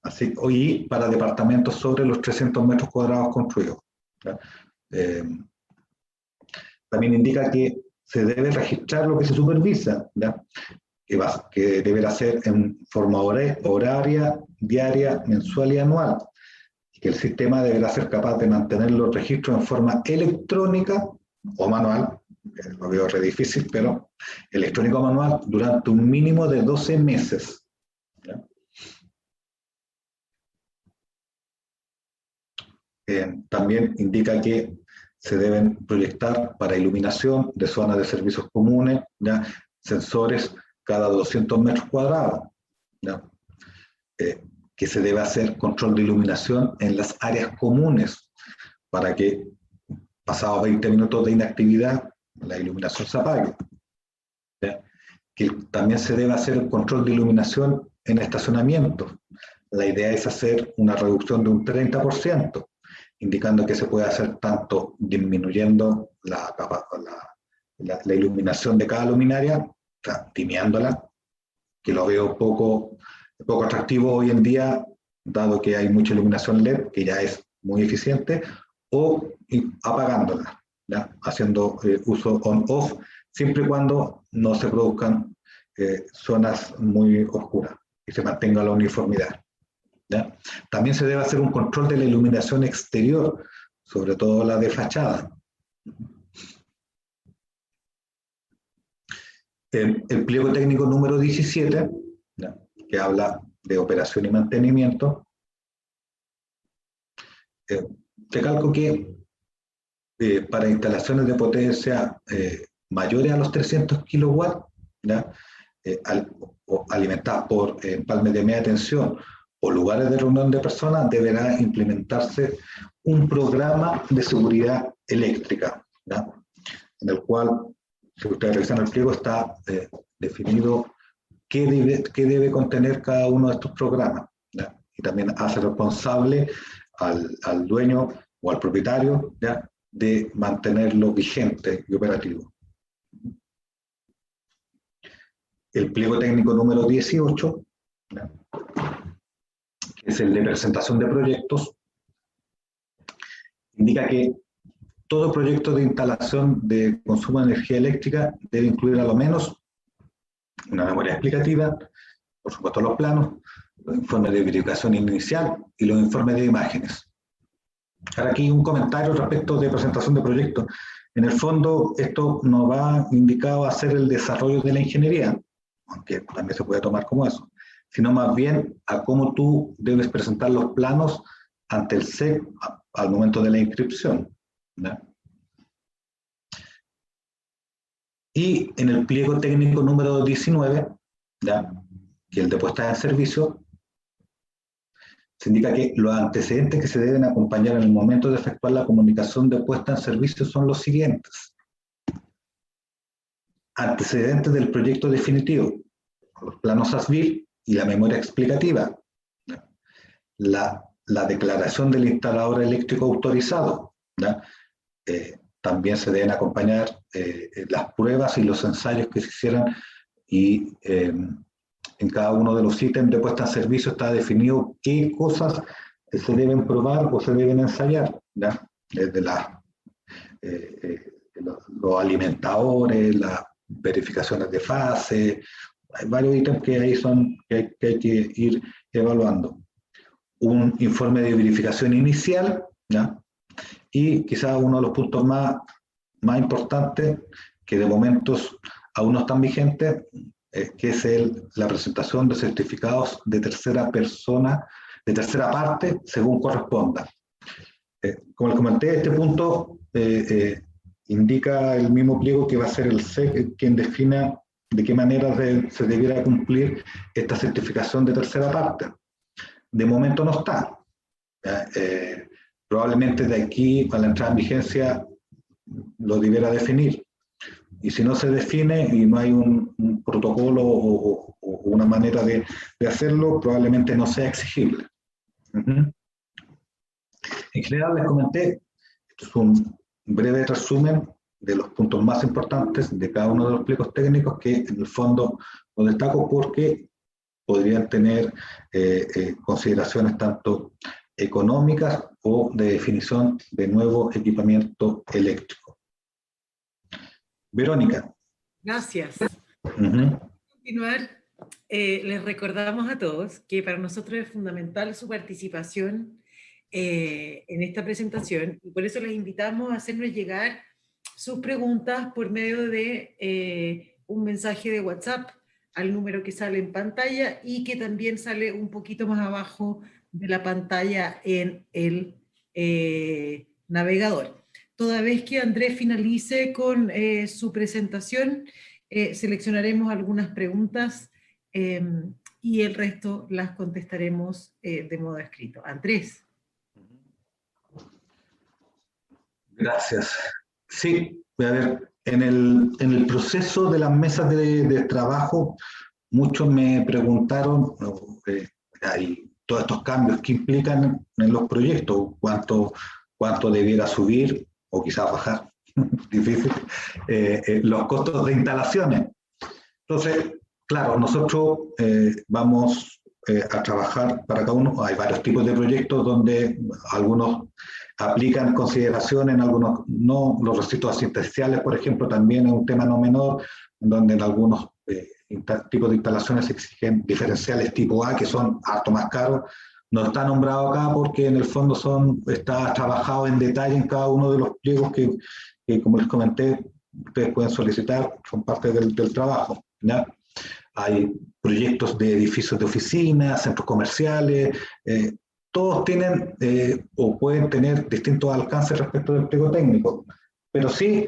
así, y para departamentos sobre los 300 metros cuadrados construidos, ¿ya? También indica que se debe registrar lo que se supervisa, ¿ya? Que deberá ser en forma horaria, diaria, mensual y anual, y que el sistema deberá ser capaz de mantener los registros en forma electrónica o manual, lo veo re difícil, pero electrónico o manual durante un mínimo de 12 meses. ¿Ya? también indica que se deben proyectar para iluminación de zonas de servicios comunes, ¿ya? Sensores cada 200 metros cuadrados, ¿ya? Que se debe hacer control de iluminación en las áreas comunes para que pasados 20 minutos de inactividad la iluminación se apague, ¿ya? Que también se debe hacer el control de iluminación en estacionamientos. La idea es hacer una reducción de un 30%, indicando que se puede hacer tanto disminuyendo la iluminación de cada luminaria, o sea, timeándola, que lo veo poco atractivo hoy en día, dado que hay mucha iluminación LED, que ya es muy eficiente, o apagándola, ¿ya? Haciendo uso on-off, siempre y cuando no se produzcan zonas muy oscuras y se mantenga la uniformidad, ¿ya? También se debe hacer un control de la iluminación exterior, sobre todo la de fachada. El pliego técnico número 17, ¿ya?, que habla de operación y mantenimiento, recalco que para instalaciones de potencia mayores a los 300 kilowatts, ¿ya?, alimentadas por empalmes de media tensión o lugares de reunión de personas, deberá implementarse un programa de seguridad eléctrica, ¿ya?, en el cual, si ustedes revisan el pliego, está definido qué debe contener cada uno de estos programas, ¿ya? Y también hace responsable al dueño o al propietario, ¿ya?, de mantenerlo vigente y operativo. El pliego técnico número 18, ¿ya?, que es el de presentación de proyectos, indica que todo proyecto de instalación de consumo de energía eléctrica debe incluir a lo menos una memoria explicativa, por supuesto los planos, los informes de verificación inicial y los informes de imágenes. Ahora aquí un comentario respecto de presentación de proyectos. En el fondo esto no va indicado a hacer el desarrollo de la ingeniería, aunque también se puede tomar como eso, sino más bien a cómo tú debes presentar los planos ante el SEC al momento de la inscripción, ¿no? Y en el pliego técnico número 19, ¿ya?, que el de puesta en servicio, se indica que los antecedentes que se deben acompañar en el momento de efectuar la comunicación de puesta en servicio son los siguientes. Antecedentes del proyecto definitivo, los planos ASBIL y la memoria explicativa, la declaración del instalador eléctrico autorizado, ¿ya? También se deben acompañar las pruebas y los ensayos que se hicieran, y en cada uno de los ítems de puesta en servicio está definido qué cosas se deben probar o se deben ensayar, ¿ya? Desde los alimentadores, las verificaciones de fase, hay varios ítems que ahí que hay que ir evaluando. Un informe de verificación inicial, ¿ya? Y quizás uno de los puntos más importantes, que de momentos aún no están vigentes, que es la presentación de certificados de tercera persona, de tercera parte, según corresponda. Como les comenté, este punto indica el mismo pliego que va a ser el SEC quien defina de qué manera se debiera cumplir esta certificación de tercera parte. De momento no está. Probablemente de aquí a la entrada en vigencia lo debiera definir. Y si no se define y no hay un protocolo o una manera de hacerlo, probablemente no sea exigible. En general les comenté, esto es un breve resumen de los puntos más importantes de cada uno de los pliegos técnicos, que en el fondo lo destaco porque podrían tener consideraciones tanto económicas o de definición de nuevo equipamiento eléctrico. Verónica. Gracias. Para continuar, les recordamos a todos que para nosotros es fundamental su participación en esta presentación, y por eso les invitamos a hacernos llegar sus preguntas por medio de un mensaje de WhatsApp al número que sale en pantalla y que también sale un poquito más abajo de la pantalla en el navegador. Toda vez que Andrés finalice con su presentación, seleccionaremos algunas preguntas y el resto las contestaremos de modo escrito. Andrés. Gracias. Sí, a ver, en el proceso de las mesas de trabajo, muchos me preguntaron, hay todos estos cambios que implican en los proyectos, cuánto debiera subir o quizás bajar, difícil, los costos de instalaciones. Entonces, claro, nosotros vamos a trabajar para cada uno. Hay varios tipos de proyectos donde algunos aplican consideraciones, en algunos no. Los recintos asistenciales, por ejemplo, también es un tema no menor, donde en algunos tipos de instalaciones se exigen diferenciales tipo A, que son harto más caros. No está nombrado acá porque en el fondo está trabajado en detalle en cada uno de los pliegos que como les comenté, ustedes pueden solicitar, son parte del trabajo, ¿ya? Hay proyectos de edificios de oficinas, centros comerciales, todos tienen o pueden tener distintos alcances respecto del pliego técnico, pero sí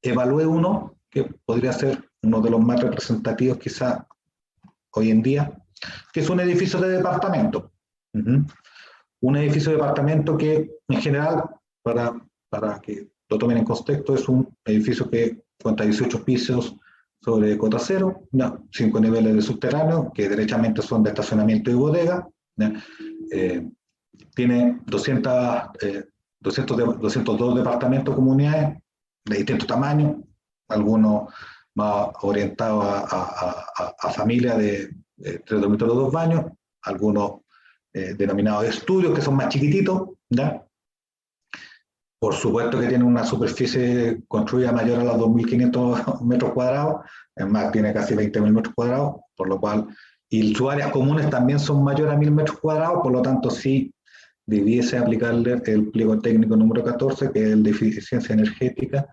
evalué uno que podría ser uno de los más representativos quizá hoy en día, que es un edificio de departamento. Un edificio de departamento que en general, para que lo tomen en contexto, es un edificio que cuenta 18 pisos sobre cota cero, 5 niveles de subterráneo, que derechamente son de estacionamiento y bodega, tiene 202 departamentos, comunidades de distintos tamaños, algunos más orientados a familias de 3 dormitorios, 2 baños, algunos denominados estudios, que son más chiquititos, ¿ya? Por supuesto que tiene una superficie construida mayor a los 2.500 metros cuadrados, es más, tiene casi 20.000 metros cuadrados, por lo cual, y sus áreas comunes también son mayores a 1.000 metros cuadrados, por lo tanto sí debiese aplicarle el pliego técnico número 14, que es el de eficiencia energética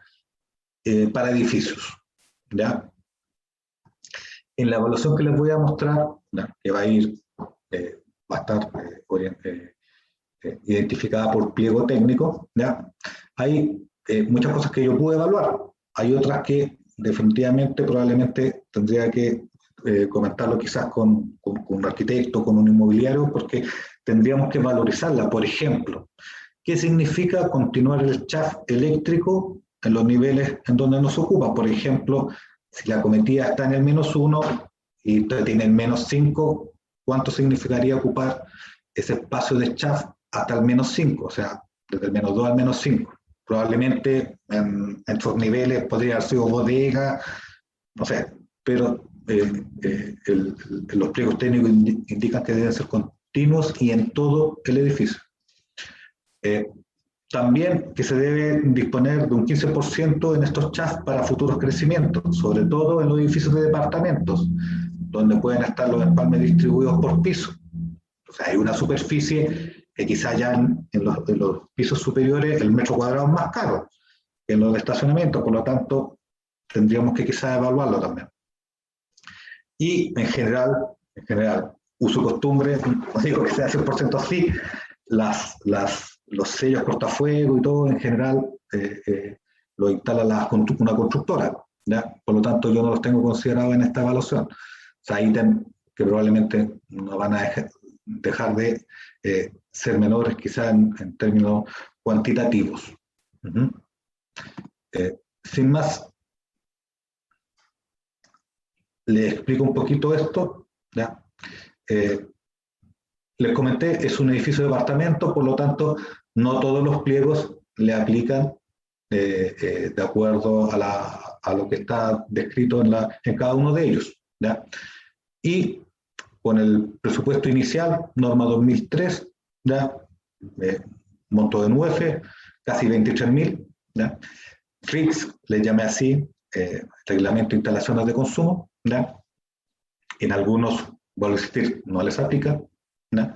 para edificios, ¿ya? En la evaluación que les voy a mostrar, ¿ya? Que va a estar identificada por pliego técnico, ¿ya? Hay muchas cosas que yo pude evaluar, hay otras que definitivamente probablemente tendría que comentarlo quizás con un arquitecto, con un inmobiliario, porque tendríamos que valorizarla. Por ejemplo, ¿qué significa continuar el chaff eléctrico en los niveles en donde nos ocupa? Por ejemplo, si la cometida está en el -1 y usted tiene el -5, ¿cuánto significaría ocupar ese espacio de chaff hasta el -5? O sea, desde el -2 al -5. Probablemente en esos niveles podría haber sido bodega, no sé, pero los pliegos técnicos indican que deben ser continuos y en todo el edificio. También que se debe disponer de un 15% en estos chaff para futuros crecimientos, sobre todo en los edificios de departamentos, donde pueden estar los empalmes distribuidos por piso. O sea, hay una superficie que quizá ya en los pisos superiores el metro cuadrado es más caro que en los de estacionamiento, por lo tanto tendríamos que quizá evaluarlo también. Y en general, uso y costumbre, no digo que sea 100% así, los sellos cortafuego y todo en general lo instala una constructora, ¿ya? Por lo tanto yo no los tengo considerados en esta evaluación. O sea, ítem que probablemente no van a dejar de ser menores quizás en términos cuantitativos. Sin más, les explico un poquito esto, ¿ya? Les comenté, es un edificio de departamento, por lo tanto, no todos los pliegos le aplican de acuerdo a lo que está descrito en cada uno de ellos, ¿ya? Y con el presupuesto inicial, norma 2003, ¿ya? Monto de NUEF, casi 23.000, ¿ya? RICS, le llamé así, reglamento de instalaciones de consumo, ¿ya? En algunos, vuelvo a insistir, no les aplica, ¿ya?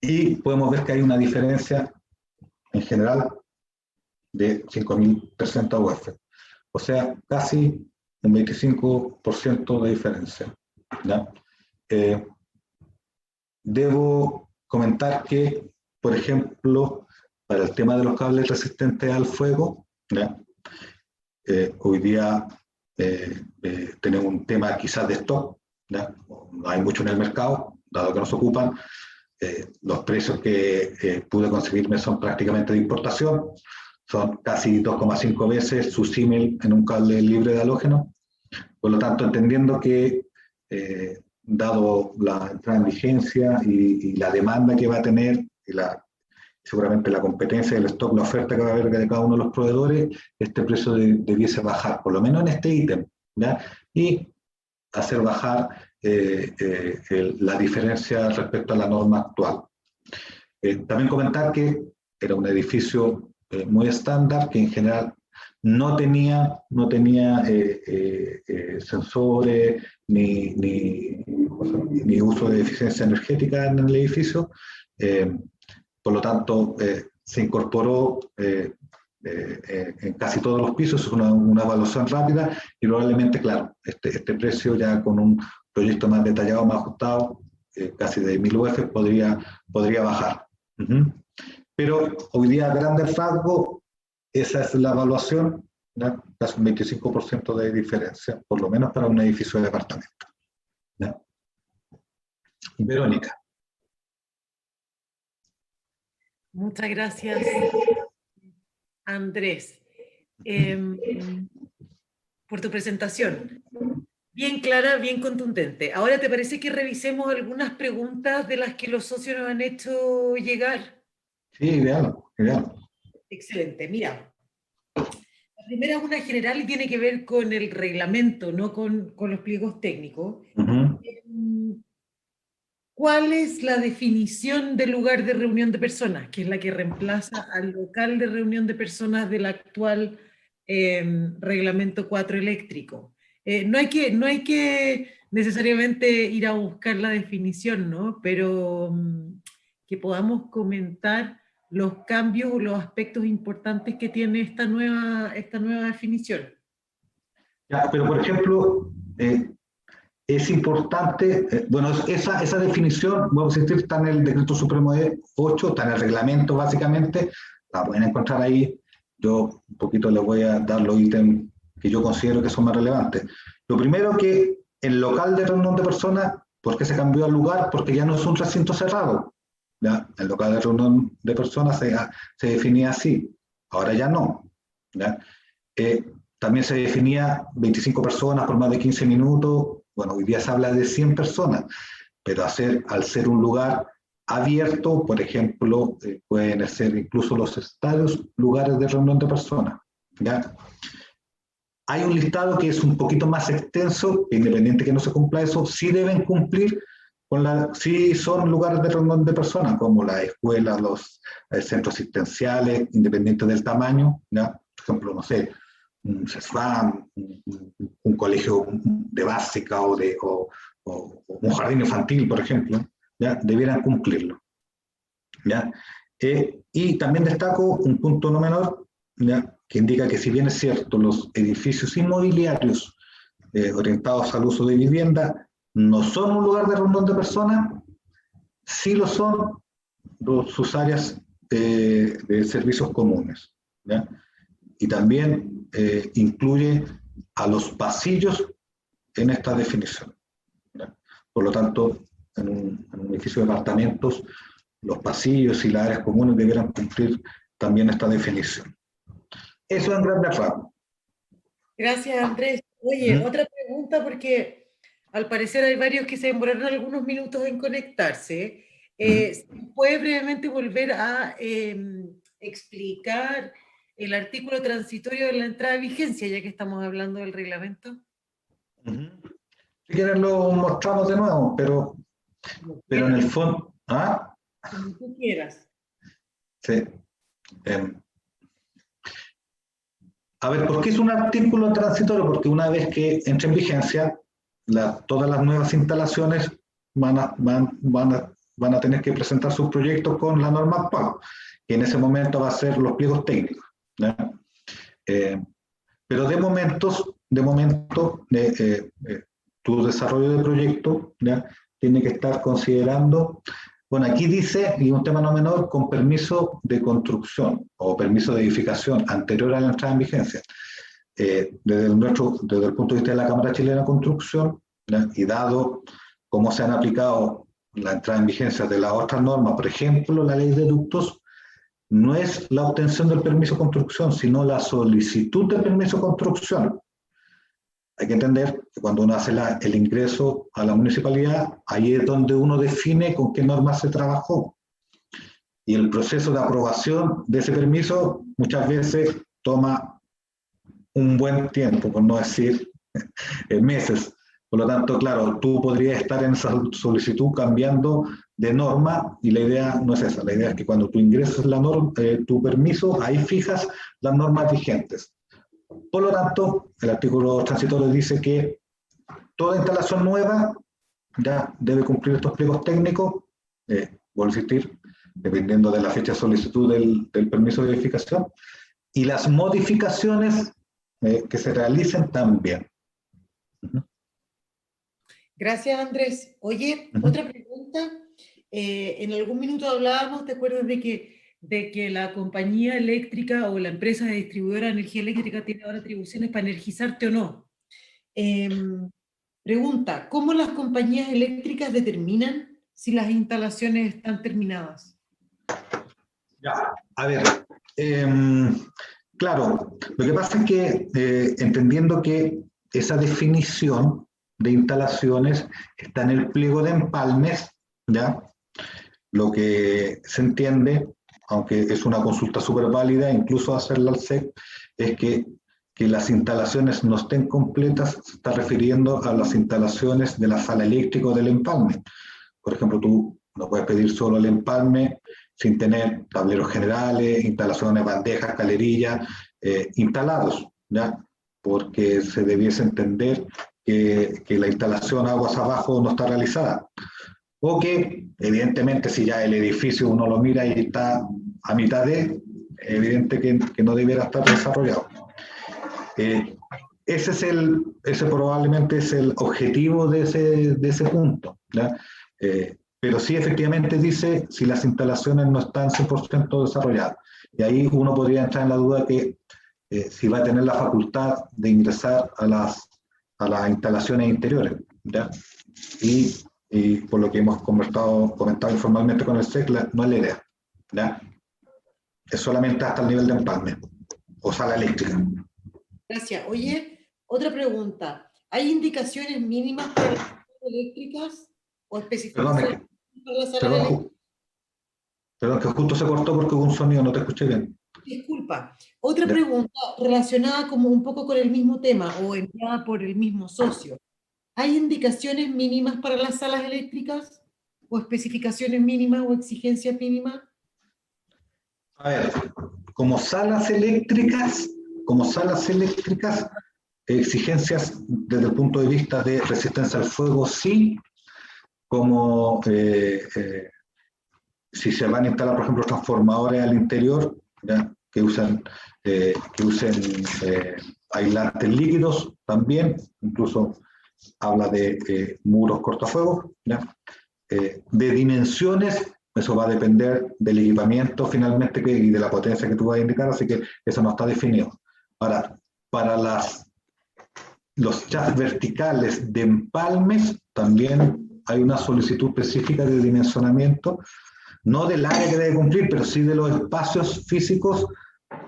Y podemos ver que hay una diferencia en general de 5.300 UF, o sea, casi un 25% de diferencia, ¿ya? Debo comentar que por ejemplo, para el tema de los cables resistentes al fuego, ¿ya? Hoy día tenemos un tema quizás de stock, ¿ya? No hay mucho en el mercado, dado que nos ocupan. Los precios que pude conseguirme son prácticamente de importación, son casi 2,5 veces su símil en un cable libre de halógeno. Por lo tanto, entendiendo que, dado la entrada en vigencia y la demanda que va a tener, y seguramente la competencia del stock, la oferta que va a haber de cada uno de los proveedores, este precio debiese bajar, por lo menos en este ítem, ¿ya? Y hacer bajar la diferencia respecto a la norma actual. También comentar que era un edificio muy estándar, que en general no tenía sensores ni uso de eficiencia energética en el edificio. Por lo tanto, se incorporó en casi todos los pisos. Es una evaluación rápida y probablemente, claro, este precio ya con un proyecto más detallado, más ajustado, casi de 1000 UF, podría bajar. Pero hoy día, a grandes rasgos, esa es la evaluación, ¿ya? Casi un 25% de diferencia, por lo menos para un edificio de departamento, ¿ya? Verónica. Muchas gracias, Andrés, por tu presentación. Bien clara, bien contundente. Ahora, ¿te parece que revisemos algunas preguntas de las que los socios nos han hecho llegar? Sí, ideal. Excelente, mira. La primera es una general y tiene que ver con el reglamento, no con los pliegos técnicos. ¿Cuál es la definición del lugar de reunión de personas, que es la que reemplaza al local de reunión de personas del actual reglamento 4 eléctrico? No hay que necesariamente ir a buscar la definición, ¿no? Pero que podamos comentar los cambios o los aspectos importantes que tiene esta nueva definición. Ya, pero, por ejemplo, es importante, bueno, esa definición, vamos a decir, está en el Decreto Supremo de 8, está en el reglamento básicamente, la pueden encontrar ahí. Yo un poquito les voy a dar los ítems que yo considero que son más relevantes. Lo primero, que el local de reunión de personas, ¿por qué se cambió al lugar? Porque ya no es un recinto cerrado, ¿ya? El local de reunión de personas se definía así, ahora ya no, ¿ya? También se definía 25 personas por más de 15 minutos. Bueno, hoy día se habla de 100 personas, pero al ser un lugar abierto, por ejemplo, pueden ser incluso los estadios lugares de reunión de personas, ¿ya? Hay un listado que es un poquito más extenso, independiente que no se cumpla eso, sí deben cumplir sí son lugares de reunión de personas, como las escuelas, los centros asistenciales, independiente del tamaño, ¿ya? Por ejemplo, no sé, un CESFAM, un colegio de básica o un jardín infantil, por ejemplo, ¿ya? Debieran cumplirlo, ¿ya? Y también destaco un punto no menor, ¿ya? Que indica que, si bien es cierto, los edificios inmobiliarios orientados al uso de vivienda no son un lugar de reunión de personas, sí lo son sus áreas de servicios comunes, ¿ya? Y también incluye a los pasillos en esta definición, ¿ya? Por lo tanto, en un edificio de apartamentos, los pasillos y las áreas comunes debieran cumplir también esta definición. Eso en grandes rasgos. Gracias, Andrés. Oye, otra pregunta, porque al parecer hay varios que se demoraron algunos minutos en conectarse. ¿Puede brevemente volver a explicar el artículo transitorio de la entrada de vigencia, ya que estamos hablando del reglamento? Si quieren lo mostramos de nuevo, pero en el fondo... ¿Ah? Como tú quieras. Sí. A ver, ¿por qué es un artículo transitorio? Porque una vez que entre en vigencia, todas las nuevas instalaciones van a tener que presentar sus proyectos con la norma actual, que en ese momento va a ser los pliegos técnicos, ¿ya? Pero de momento, tu desarrollo de proyecto, ¿ya? Tiene que estar considerando Bueno, aquí dice, y un tema no menor, con permiso de construcción o permiso de edificación anterior a la entrada en vigencia. Desde el punto de vista de la Cámara Chilena de Construcción, ¿ya? Y dado cómo se han aplicado la entrada en vigencia de las otras normas, por ejemplo, la ley de ductos, no es la obtención del permiso de construcción, sino la solicitud de permiso de construcción. Hay que entender que cuando uno hace el ingreso a la municipalidad, ahí es donde uno define con qué normas se trabajó. Y el proceso de aprobación de ese permiso muchas veces toma un buen tiempo, por no decir meses. Por lo tanto, claro, tú podrías estar en esa solicitud cambiando de norma y la idea no es esa. La idea es que cuando tú ingresas tu permiso, ahí fijas las normas vigentes. Por lo tanto, el artículo transitorio dice que toda instalación nueva ya debe cumplir estos pliegos técnicos, vuelvo a insistir, dependiendo de la fecha de solicitud del permiso de edificación, y las modificaciones que se realicen también. Gracias, Andrés. Oye, otra pregunta. En algún minuto hablábamos, ¿te acuerdas de que la compañía eléctrica o la empresa de distribuidora de energía eléctrica tiene ahora atribuciones para energizarte o no? Pregunta, ¿cómo las compañías eléctricas determinan si las instalaciones están terminadas? Ya, a ver, claro, lo que pasa es que entendiendo que esa definición de instalaciones está en el pliego de empalmes, ¿ya? Lo que se entiende, aunque es una consulta súper válida, incluso hacerla al SEC, es que las instalaciones no estén completas, se está refiriendo a las instalaciones de la sala eléctrica o del empalme. Por ejemplo, tú no puedes pedir solo el empalme sin tener tableros generales, instalaciones, bandejas, galerillas, instalados, ¿ya? Porque se debiese entender que la instalación aguas abajo no está realizada. O que, evidentemente, si ya el edificio uno lo mira y está a mitad de, evidente que no debiera estar desarrollado. Ese probablemente es el objetivo de ese punto, ¿ya? Pero sí, efectivamente dice si las instalaciones no están 100% desarrolladas. Y ahí uno podría entrar en la duda que si va a tener la facultad de ingresar a las instalaciones interiores, ¿ya? Y por lo que hemos comentado informalmente con el SEC, no es la idea, ¿ya? Es solamente hasta el nivel de empalme o sala eléctrica. Gracias. Oye, otra pregunta. ¿Hay indicaciones mínimas para las salas eléctricas o especificaciones para las salas eléctricas? Perdón, que justo se cortó porque hubo un sonido, no te escuché bien. Disculpa. Otra pregunta relacionada como un poco con el mismo tema o enviada por el mismo socio. ¿Hay indicaciones mínimas para las salas eléctricas o especificaciones mínimas o exigencias mínimas? A ver, como salas eléctricas, exigencias desde el punto de vista de resistencia al fuego, sí, como si se van a instalar, por ejemplo, transformadores al interior, ¿ya? que usen aislantes líquidos también, incluso habla de muros cortafuegos, ¿ya? De dimensiones, eso va a depender del equipamiento finalmente y de la potencia que tú vas a indicar, así que eso no está definido. Ahora, para los shafts verticales de empalmes, también hay una solicitud específica de dimensionamiento, no del área que debe cumplir, pero sí de los espacios físicos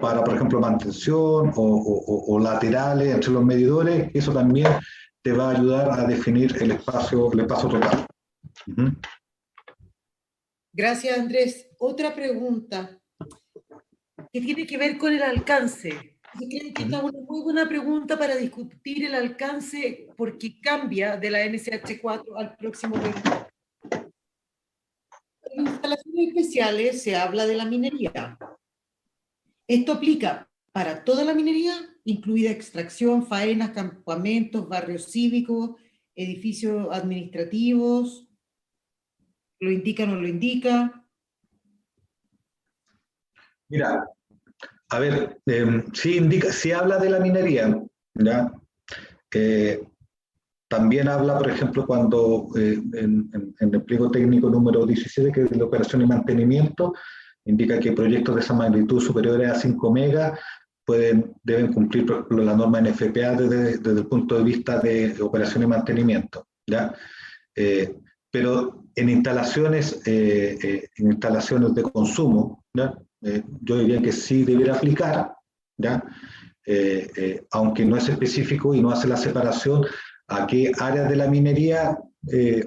para, por ejemplo, mantención o laterales entre los medidores. Eso también te va a ayudar a definir el espacio total. Gracias, Andrés. Otra pregunta que tiene que ver con el alcance. Yo creo que esta es una muy buena pregunta para discutir el alcance porque cambia de la NCH4 al próximo reglamento. En instalaciones especiales se habla de la minería. Esto aplica para toda la minería, incluida extracción, faenas, campamentos, barrios cívicos, edificios administrativos. ¿Lo indica o no lo indica? Mira, a ver, sí habla de la minería, ¿ya? también habla, por ejemplo, cuando en el pliego técnico número 17, que es de operación y mantenimiento, indica que proyectos de esa magnitud superiores a 5 megas deben cumplir, por ejemplo, la norma NFPA desde el punto de vista de operación y mantenimiento, ¿ya? Pero en instalaciones de consumo, ¿ya? Yo diría que sí debiera aplicar, ¿ya? Aunque no es específico y no hace la separación a qué áreas de la minería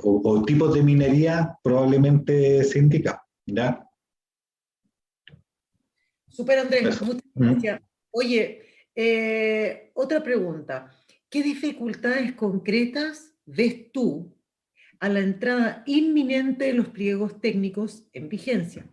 o tipos de minería probablemente se indica, ¿ya? Super, Andrés, Eso. muchas gracias. Oye, otra pregunta. ¿Qué dificultades concretas ves tú a la entrada inminente de los pliegos técnicos en vigencia?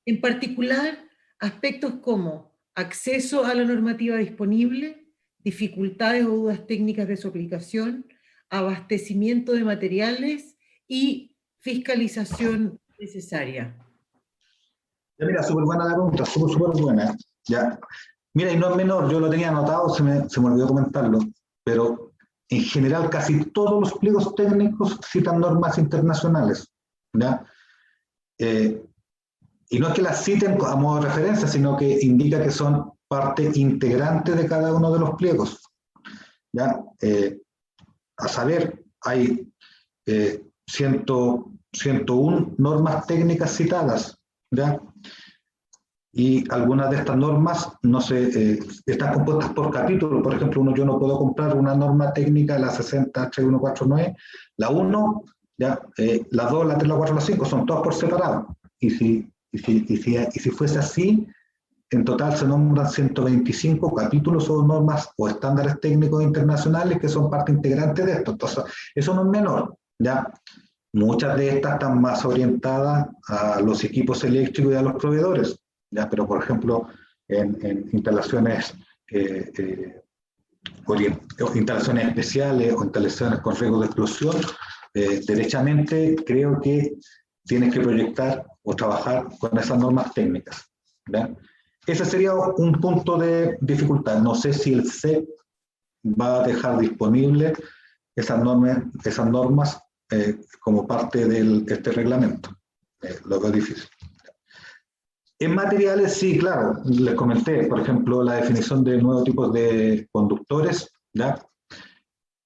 En particular, aspectos como acceso a la normativa disponible, dificultades o dudas técnicas de su aplicación, abastecimiento de materiales y fiscalización necesaria. Ya, mira, súper buena la pregunta, súper buena. Ya. Mira, y no es menor, yo lo tenía anotado, se me olvidó comentarlo, pero en general casi todos los pliegos técnicos citan normas internacionales, ¿ya? Y no es que las citen a modo de referencia, sino que indica que son parte integrante de cada uno de los pliegos, ¿ya? A saber, hay 101 normas técnicas citadas, ¿ya? Y algunas de estas normas están compuestas por capítulos. Por ejemplo, yo no puedo comprar una norma técnica, la 60H149, la 1, ¿ya? La 2, la 3, la 4, la 5, son todas por separado. Y si fuese así, en total se nombran 125 capítulos o normas o estándares técnicos internacionales que son parte integrante de esto. Entonces, eso no es menor, ¿ya? Muchas de estas están más orientadas a los equipos eléctricos y a los proveedores, ¿ya? Pero, por ejemplo, en instalaciones especiales o instalaciones con riesgo de explosión, derechamente creo que tienes que proyectar o trabajar con esas normas técnicas, ¿ya? Ese sería un punto de dificultad. No sé si el CEP va a dejar disponible esas normas como parte de este reglamento. Lo veo difícil. En materiales, sí, claro, les comenté, por ejemplo, la definición de nuevos tipos de conductores, ¿ya?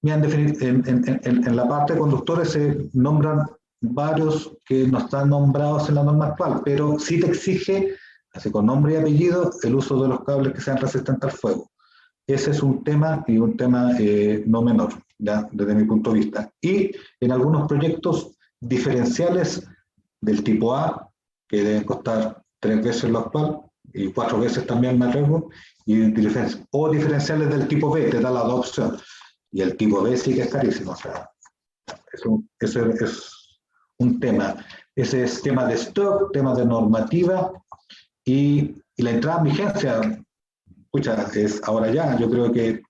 En la parte de conductores se nombran varios que no están nombrados en la norma actual, pero sí te exige, así con nombre y apellido, el uso de los cables que sean resistentes al fuego. Ese es un tema y un tema no menor, ¿ya? Desde mi punto de vista. Y en algunos proyectos diferenciales del tipo A, que deben costar 3 veces lo actual y 4 veces también me arriesgo, o diferenciales del tipo B, te da la opción. Y el tipo B sí que es carísimo. O sea, ese es un tema. Ese es tema de stock, tema de normativa y la entrada en vigencia. Escucha, es ahora ya. Yo creo que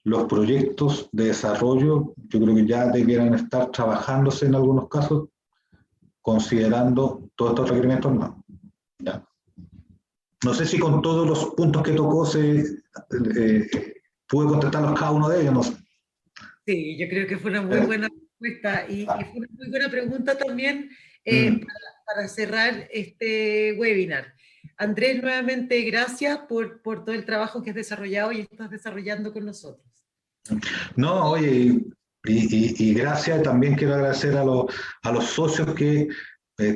los proyectos de desarrollo, yo creo que ya debieran estar trabajándose en algunos casos, considerando todos estos requerimientos no. ¿Ya? No sé si con todos los puntos que tocó pude contestarlos cada uno de ellos. No sé. Sí, yo creo que fue una muy buena respuesta y fue una muy buena pregunta también para cerrar este webinar. Andrés, nuevamente gracias por todo el trabajo que has desarrollado y estás desarrollando con nosotros. No, oye, y gracias. También quiero agradecer a los socios que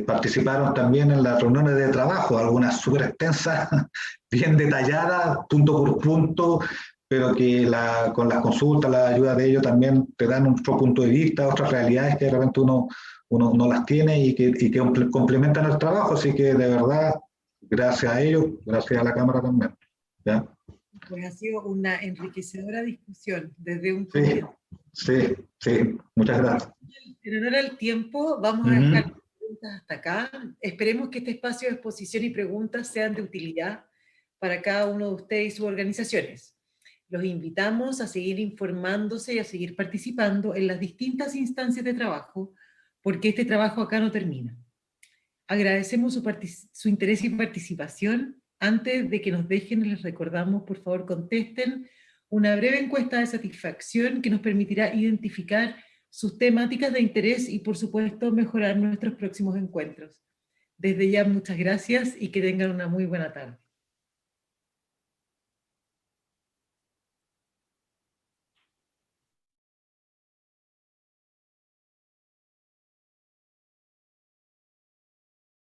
participaron también en las reuniones de trabajo, algunas súper extensas, bien detalladas, punto por punto, pero que con las consultas, la ayuda de ellos también te dan otro punto de vista, otras realidades que de repente uno no las tiene y que complementan el trabajo. Así que de verdad, gracias a ellos, gracias a la Cámara también. ¿Ya? Pues ha sido una enriquecedora discusión desde un comienzo. Sí, muchas gracias. En honor al tiempo, vamos a dejar las preguntas hasta acá. Esperemos que este espacio de exposición y preguntas sean de utilidad para cada uno de ustedes y sus organizaciones. Los invitamos a seguir informándose y a seguir participando en las distintas instancias de trabajo, porque este trabajo acá no termina. Agradecemos su interés y participación. Antes de que nos dejen, les recordamos, por favor, contesten una breve encuesta de satisfacción que nos permitirá identificar sus temáticas de interés y, por supuesto, mejorar nuestros próximos encuentros. Desde ya, muchas gracias y que tengan una muy buena tarde.